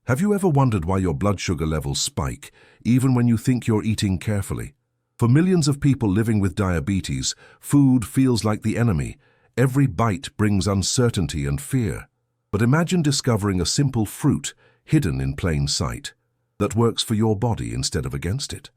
Have you ever wondered why your blood sugar levels spike, even when you think you're eating carefully? For millions of people living with diabetes, food feels like the enemy. Every bite brings uncertainty and fear. But imagine discovering a simple fruit, hidden in plain sight, that works for your body instead of against it.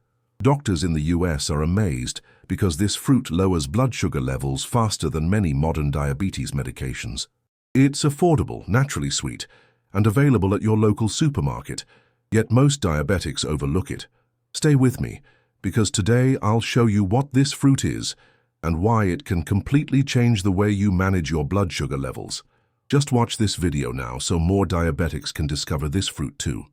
Doctors in the US are amazed because this fruit lowers blood sugar levels faster than many modern diabetes medications. It's affordable, naturally sweet, and available at your local supermarket, yet most diabetics overlook it. Stay with me, because today I'll show you what this fruit is and why it can completely change the way you manage your blood sugar levels. Just watch this video now so more diabetics can discover this fruit too.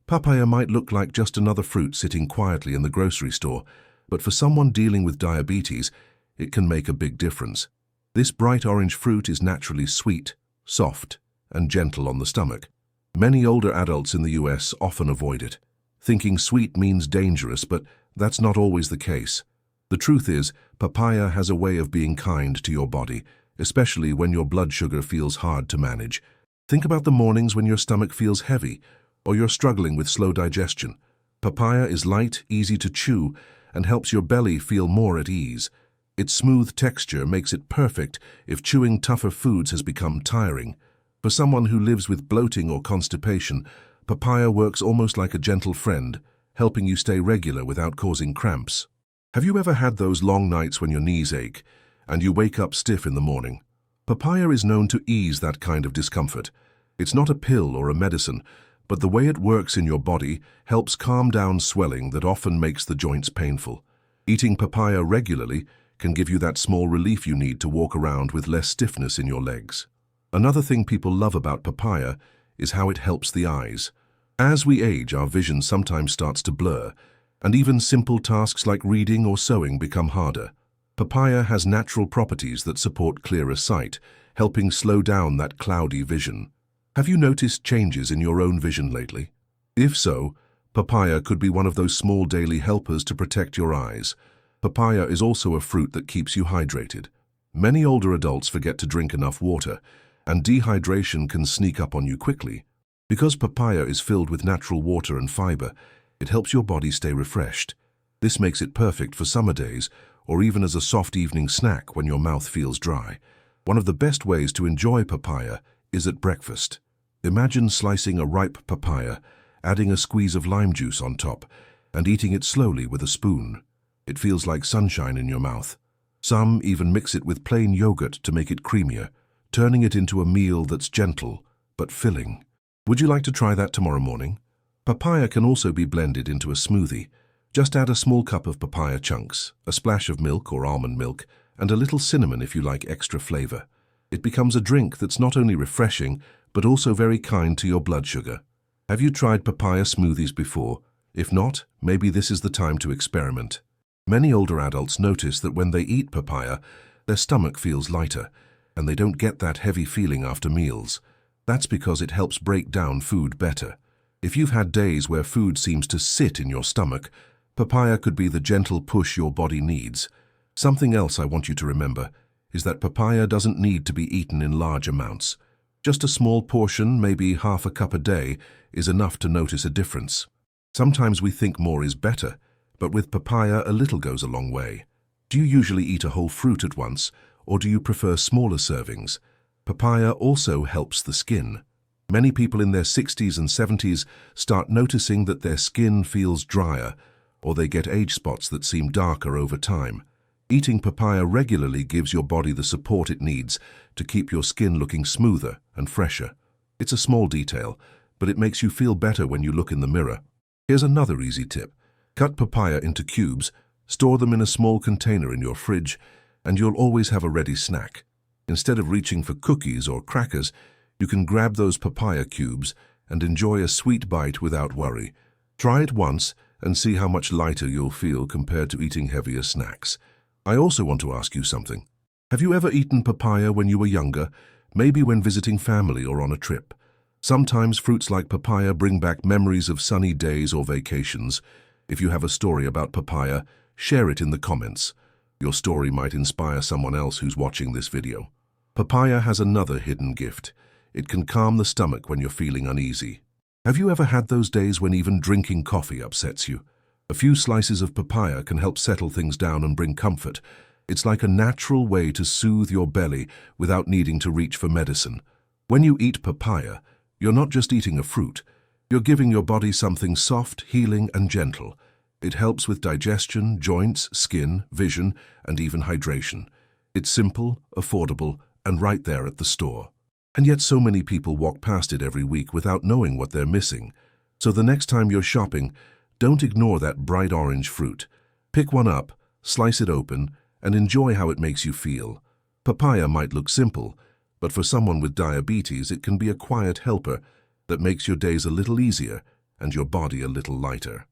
Papaya might look like just another fruit sitting quietly in the grocery store, but for someone dealing with diabetes, it can make a big difference. This bright orange fruit is naturally sweet, soft, and gentle on the stomach. Many older adults in the US often avoid it, thinking sweet means dangerous, but that's not always the case. The truth is, papaya has a way of being kind to your body, especially when your blood sugar feels hard to manage. Think about the mornings when your stomach feels heavy, or you're struggling with slow digestion. Papaya is light, easy to chew, and helps your belly feel more at ease. Its smooth texture makes it perfect if chewing tougher foods has become tiring. For someone who lives with bloating or constipation, papaya works almost like a gentle friend, helping you stay regular without causing cramps. Have you ever had those long nights when your knees ache and you wake up stiff in the morning? Papaya is known to ease that kind of discomfort. It's not a pill or a medicine, but the way it works in your body helps calm down swelling that often makes the joints painful. Eating papaya regularly can give you that small relief you need to walk around with less stiffness in your legs. Another thing people love about papaya is how it helps the eyes. As we age, our vision sometimes starts to blur, and even simple tasks like reading or sewing become harder. Papaya has natural properties that support clearer sight, helping slow down that cloudy vision. Have you noticed changes in your own vision lately? If so, papaya could be one of those small daily helpers to protect your eyes. Papaya is also a fruit that keeps you hydrated. Many older adults forget to drink enough water, and dehydration can sneak up on you quickly. Because papaya is filled with natural water and fiber, it helps your body stay refreshed. This makes it perfect for summer days, or even as a soft evening snack when your mouth feels dry. One of the best ways to enjoy papaya is at breakfast. Imagine slicing a ripe papaya, adding a squeeze of lime juice on top, and eating it slowly with a spoon. It feels like sunshine in your mouth. Some even mix it with plain yogurt to make it creamier, turning it into a meal that's gentle but filling. Would you like to try that tomorrow morning? Papaya can also be blended into a smoothie. Just add a small cup of papaya chunks, a splash of milk or almond milk, and a little cinnamon if you like extra flavor. It becomes a drink that's not only refreshing, but also very kind to your blood sugar. Have you tried papaya smoothies before? If not, maybe this is the time to experiment. Many older adults notice that when they eat papaya, their stomach feels lighter, and they don't get that heavy feeling after meals. That's because it helps break down food better. If you've had days where food seems to sit in your stomach, papaya could be the gentle push your body needs. Something else I want you to remember is that papaya doesn't need to be eaten in large amounts. Just a small portion, maybe half a cup a day, is enough to notice a difference. Sometimes we think more is better, but with papaya a little goes a long way. Do you usually eat a whole fruit at once, or do you prefer smaller servings? Papaya also helps the skin. Many people in their 60s and 70s start noticing that their skin feels drier, or they get age spots that seem darker over time. Eating papaya regularly gives your body the support it needs to keep your skin looking smoother and fresher. It's a small detail, but it makes you feel better when you look in the mirror. Here's another easy tip. Cut papaya into cubes, store them in a small container in your fridge, and you'll always have a ready snack. Instead of reaching for cookies or crackers, you can grab those papaya cubes and enjoy a sweet bite without worry. Try it once and see how much lighter you'll feel compared to eating heavier snacks. I also want to ask you something. Have you ever eaten papaya when you were younger, maybe when visiting family or on a trip? Sometimes fruits like papaya bring back memories of sunny days or vacations. If you have a story about papaya, share it in the comments. Your story might inspire someone else who's watching this video. Papaya has another hidden gift. It can calm the stomach when you're feeling uneasy. Have you ever had those days when even drinking coffee upsets you? A few slices of papaya can help settle things down and bring comfort. It's like a natural way to soothe your belly without needing to reach for medicine. When you eat papaya, you're not just eating a fruit. You're giving your body something soft, healing, and gentle. It helps with digestion, joints, skin, vision, and even hydration. It's simple, affordable, and right there at the store. And yet so many people walk past it every week without knowing what they're missing. So the next time you're shopping, don't ignore that bright orange fruit. Pick one up, slice it open, and enjoy how it makes you feel. Papaya might look simple, but for someone with diabetes, it can be a quiet helper that makes your days a little easier and your body a little lighter.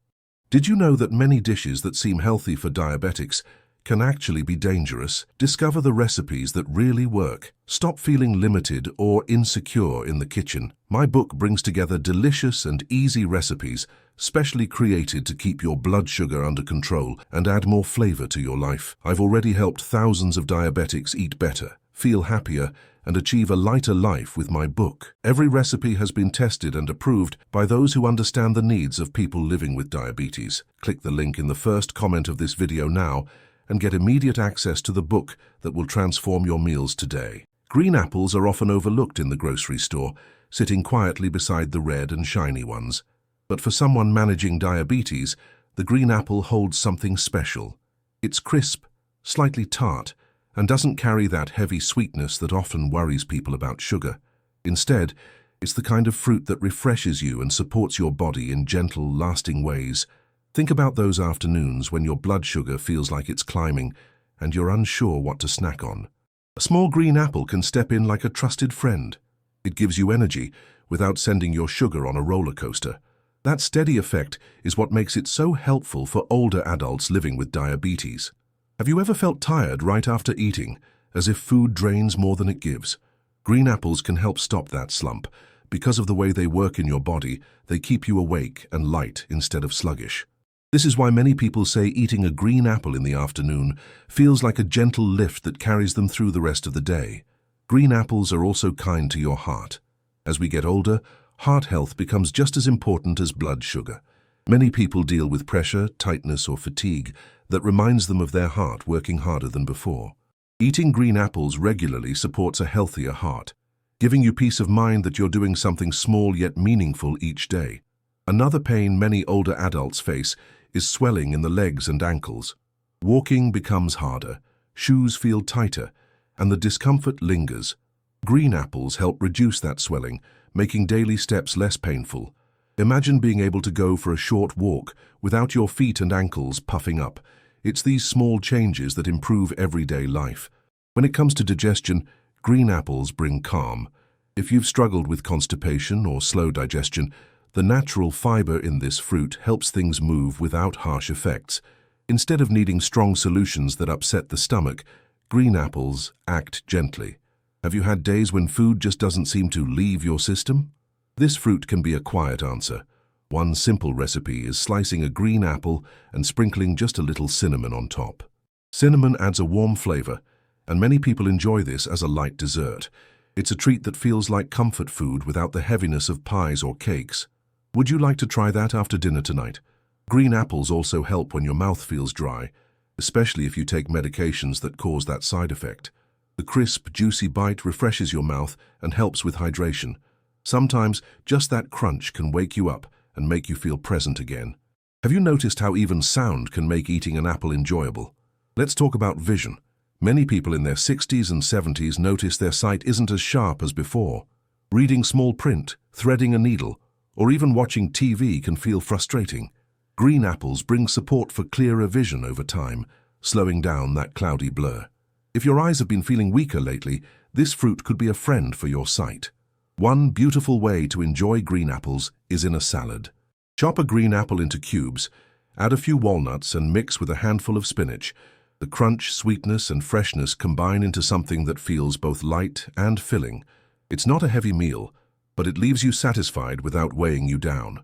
Did you know that many dishes that seem healthy for diabetics can actually be dangerous? Discover the recipes that really work. Stop feeling limited or insecure in the kitchen. My book brings together delicious and easy recipes, specially created to keep your blood sugar under control and add more flavor to your life. I've already helped thousands of diabetics eat better, feel happier, and achieve a lighter life with my book. Every recipe has been tested and approved by those who understand the needs of people living with diabetes. Click the link in the first comment of this video now and get immediate access to the book that will transform your meals today. Green apples are often overlooked in the grocery store, sitting quietly beside the red and shiny ones. But for someone managing diabetes, the green apple holds something special. It's crisp, slightly tart, and doesn't carry that heavy sweetness that often worries people about sugar. Instead, it's the kind of fruit that refreshes you and supports your body in gentle, lasting ways. Think about those afternoons when your blood sugar feels like it's climbing and you're unsure what to snack on. A small green apple can step in like a trusted friend. It gives you energy without sending your sugar on a roller coaster. That steady effect is what makes it so helpful for older adults living with diabetes. Have you ever felt tired right after eating, as if food drains more than it gives? Green apples can help stop that slump. Because of the way they work in your body, they keep you awake and light instead of sluggish. This is why many people say eating a green apple in the afternoon feels like a gentle lift that carries them through the rest of the day. Green apples are also kind to your heart. As we get older, heart health becomes just as important as blood sugar. Many people deal with pressure, tightness, or fatigue that reminds them of their heart working harder than before. Eating green apples regularly supports a healthier heart, giving you peace of mind that you're doing something small yet meaningful each day. Another pain many older adults face is swelling in the legs and ankles. Walking becomes harder, shoes feel tighter, and the discomfort lingers. Green apples help reduce that swelling, making daily steps less painful. Imagine being able to go for a short walk without your feet and ankles puffing up. It's these small changes that improve everyday life. When it comes to digestion, green apples bring calm. If you've struggled with constipation or slow digestion, the natural fiber in this fruit helps things move without harsh effects. Instead of needing strong solutions that upset the stomach, green apples act gently. Have you had days when food just doesn't seem to leave your system? This fruit can be a quiet answer. One simple recipe is slicing a green apple and sprinkling just a little cinnamon on top. Cinnamon adds a warm flavor, and many people enjoy this as a light dessert. It's a treat that feels like comfort food without the heaviness of pies or cakes. Would you like to try that after dinner tonight? Green apples also help when your mouth feels dry, especially if you take medications that cause that side effect. The crisp, juicy bite refreshes your mouth and helps with hydration. Sometimes, just that crunch can wake you up and make you feel present again. Have you noticed how even sound can make eating an apple enjoyable? Let's talk about vision. Many people in their 60s and 70s notice their sight isn't as sharp as before. Reading small print, threading a needle, or even watching TV can feel frustrating. Green apples bring support for clearer vision over time, slowing down that cloudy blur. If your eyes have been feeling weaker lately, this fruit could be a friend for your sight. One beautiful way to enjoy green apples is in a salad. Chop a green apple into cubes, add a few walnuts and mix with a handful of spinach. The crunch, sweetness, and freshness combine into something that feels both light and filling. It's not a heavy meal, but it leaves you satisfied without weighing you down.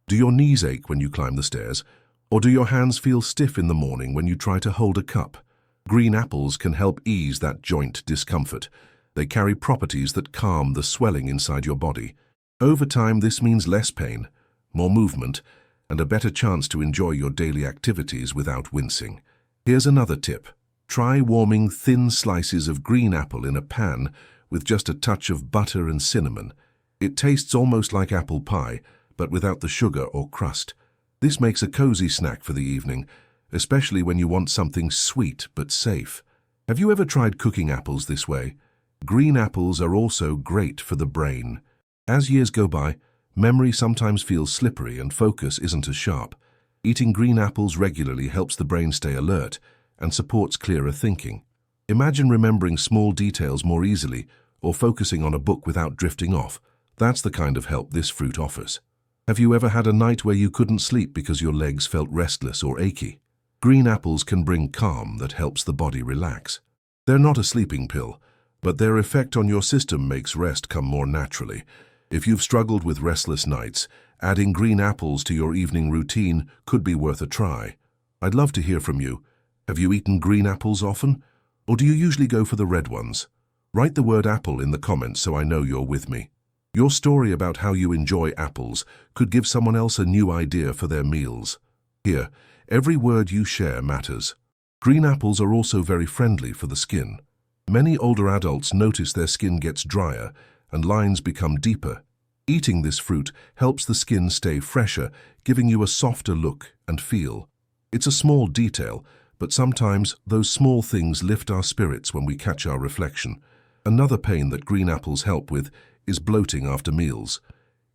Do your knees ache when you climb the stairs? Or do your hands feel stiff in the morning when you try to hold a cup? Green apples can help ease that joint discomfort. They carry properties that calm the swelling inside your body. Over time, this means less pain, more movement, and a better chance to enjoy your daily activities without wincing. Here's another tip. Try warming thin slices of green apple in a pan with just a touch of butter and cinnamon. It tastes almost like apple pie, but without the sugar or crust. This makes a cozy snack for the evening, especially when you want something sweet but safe. Have you ever tried cooking apples this way? Green apples are also great for the brain. As years go by, memory sometimes feels slippery and focus isn't as sharp. Eating green apples regularly helps the brain stay alert and supports clearer thinking. Imagine remembering small details more easily or focusing on a book without drifting off. That's the kind of help this fruit offers. Have you ever had a night where you couldn't sleep because your legs felt restless or achy? Green apples can bring calm that helps the body relax. They're not a sleeping pill, but their effect on your system makes rest come more naturally. If you've struggled with restless nights, adding green apples to your evening routine could be worth a try. I'd love to hear from you. Have you eaten green apples often? Or do you usually go for the red ones? Write the word apple in the comments so I know you're with me. Your story about how you enjoy apples could give someone else a new idea for their meals. Here, every word you share matters. Green apples are also very friendly for the skin. Many older adults notice their skin gets drier and lines become deeper. Eating this fruit helps the skin stay fresher, giving you a softer look and feel. It's a small detail, but sometimes those small things lift our spirits when we catch our reflection. Another pain that green apples help with is bloating after meals.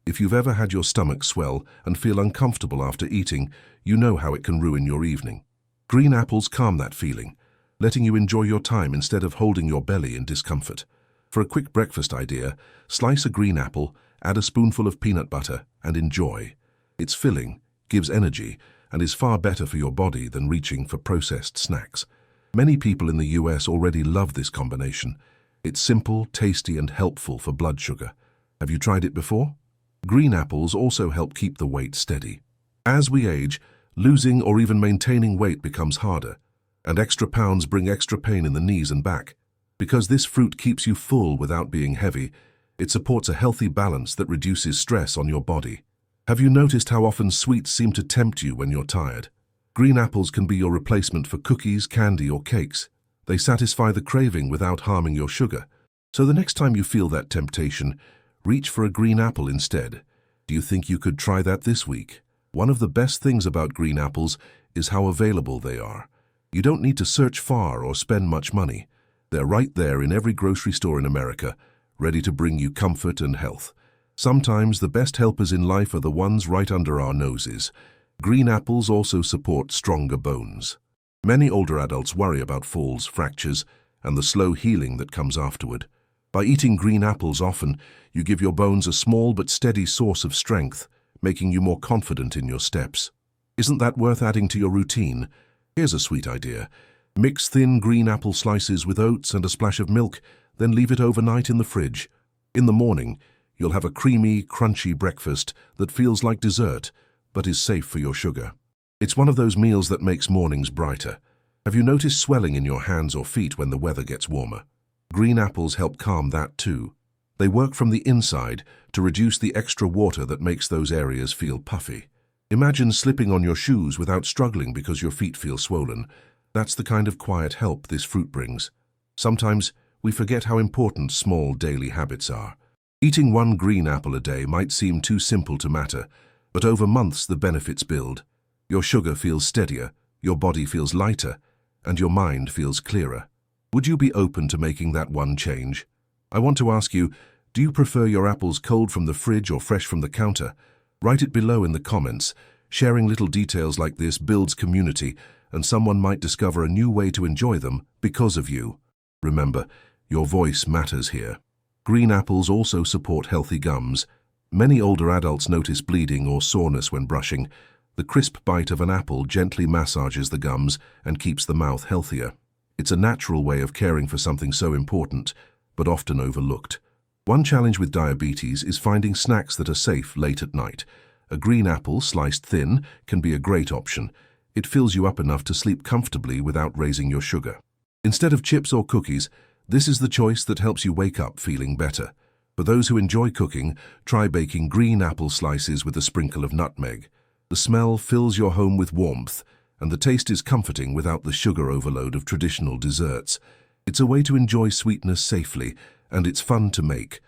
If you've ever had your stomach swell and feel uncomfortable after eating, you know how it can ruin your evening. Green apples calm that feeling, letting you enjoy your time instead of holding your belly in discomfort. For a quick breakfast idea, slice a green apple, add a spoonful of peanut butter, and enjoy. It's filling, gives energy, and is far better for your body than reaching for processed snacks. Many people in the US already love this combination. It's simple, tasty, and helpful for blood sugar. Have you tried it before? Green apples also help keep the weight steady. As we age, losing or even maintaining weight becomes harder, and extra pounds bring extra pain in the knees and back. Because this fruit keeps you full without being heavy, it supports a healthy balance that reduces stress on your body. Have you noticed how often sweets seem to tempt you when you're tired? Green apples can be your replacement for cookies, candy, or cakes. They satisfy the craving without harming your sugar. So the next time you feel that temptation, reach for a green apple instead. Do you think you could try that this week? One of the best things about green apples is how available they are. You don't need to search far or spend much money. They're right there in every grocery store in America, ready to bring you comfort and health. Sometimes the best helpers in life are the ones right under our noses. Green apples also support stronger bones. Many older adults worry about falls, fractures, and the slow healing that comes afterward. By eating green apples often, you give your bones a small but steady source of strength, making you more confident in your steps. Isn't that worth adding to your routine? Here's a sweet idea. Mix thin green apple slices with oats and a splash of milk, then leave it overnight in the fridge. In the morning, you'll have a creamy, crunchy breakfast that feels like dessert, but is safe for your sugar. It's one of those meals that makes mornings brighter. Have you noticed swelling in your hands or feet when the weather gets warmer? Green apples help calm that too. They work from the inside to reduce the extra water that makes those areas feel puffy. Imagine slipping on your shoes without struggling because your feet feel swollen. That's the kind of quiet help this fruit brings. Sometimes we forget how important small daily habits are. Eating one green apple a day might seem too simple to matter, but over months the benefits build. Your sugar feels steadier, your body feels lighter, and your mind feels clearer. Would you be open to making that one change? I want to ask you, do you prefer your apples cold from the fridge or fresh from the counter? Write it below in the comments. Sharing little details like this builds community, and someone might discover a new way to enjoy them because of you. Remember, your voice matters here. Green apples also support healthy gums. Many older adults notice bleeding or soreness when brushing. The crisp bite of an apple gently massages the gums and keeps the mouth healthier. It's a natural way of caring for something so important, but often overlooked. One challenge with diabetes is finding snacks that are safe late at night. A green apple, sliced thin, can be a great option. It fills you up enough to sleep comfortably without raising your sugar. Instead of chips or cookies, this is the choice that helps you wake up feeling better. For those who enjoy cooking, try baking green apple slices with a sprinkle of nutmeg. The smell fills your home with warmth, and the taste is comforting without the sugar overload of traditional desserts. It's a way to enjoy sweetness safely, and it's fun to make.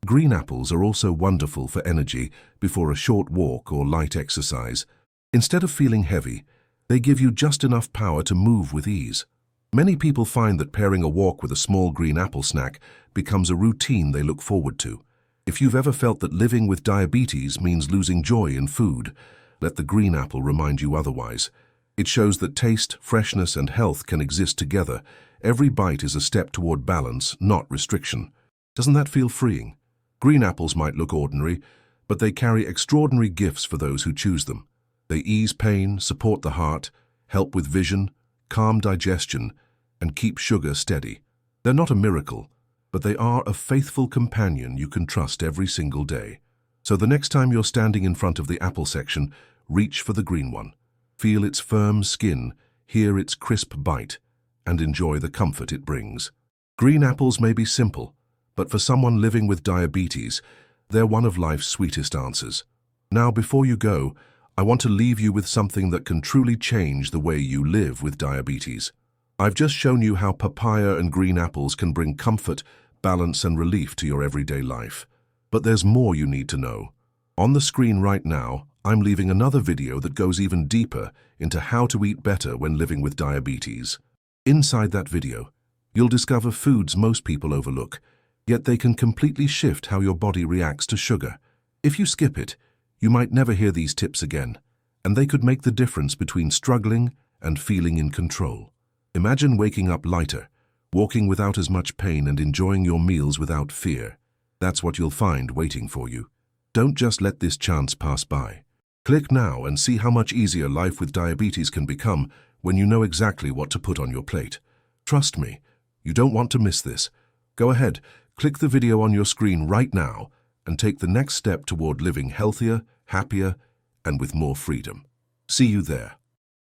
Green apples are also wonderful for energy before a short walk or light exercise. Instead of feeling heavy, they give you just enough power to move with ease. Many people find that pairing a walk with a small green apple snack becomes a routine they look forward to. If you've ever felt that living with diabetes means losing joy in food, let the green apple remind you otherwise. It shows that taste, freshness, and health can exist together. Every bite is a step toward balance, not restriction. Doesn't that feel freeing? Green apples might look ordinary, but they carry extraordinary gifts for those who choose them. They ease pain, support the heart, help with vision, calm digestion, and keep sugar steady. They're not a miracle, but they are a faithful companion you can trust every single day. So the next time you're standing in front of the apple section, reach for the green one. Feel its firm skin, hear its crisp bite, and enjoy the comfort it brings. Green apples may be simple, but for someone living with diabetes, they're one of life's sweetest answers. Now, before you go, I want to leave you with something that can truly change the way you live with diabetes. I've just shown you how papaya and green apples can bring comfort, balance, and relief to your everyday life. But there's more you need to know. On the screen right now, I'm leaving another video that goes even deeper into how to eat better when living with diabetes. Inside that video, you'll discover foods most people overlook, yet they can completely shift how your body reacts to sugar. If you skip it, you might never hear these tips again, and they could make the difference between struggling and feeling in control. Imagine waking up lighter, walking without as much pain, and enjoying your meals without fear. That's what you'll find waiting for you. Don't just let this chance pass by. Click now and see how much easier life with diabetes can become when you know exactly what to put on your plate. Trust me, you don't want to miss this. Go ahead, click the video on your screen right now and take the next step toward living healthier, happier, and with more freedom. See you there.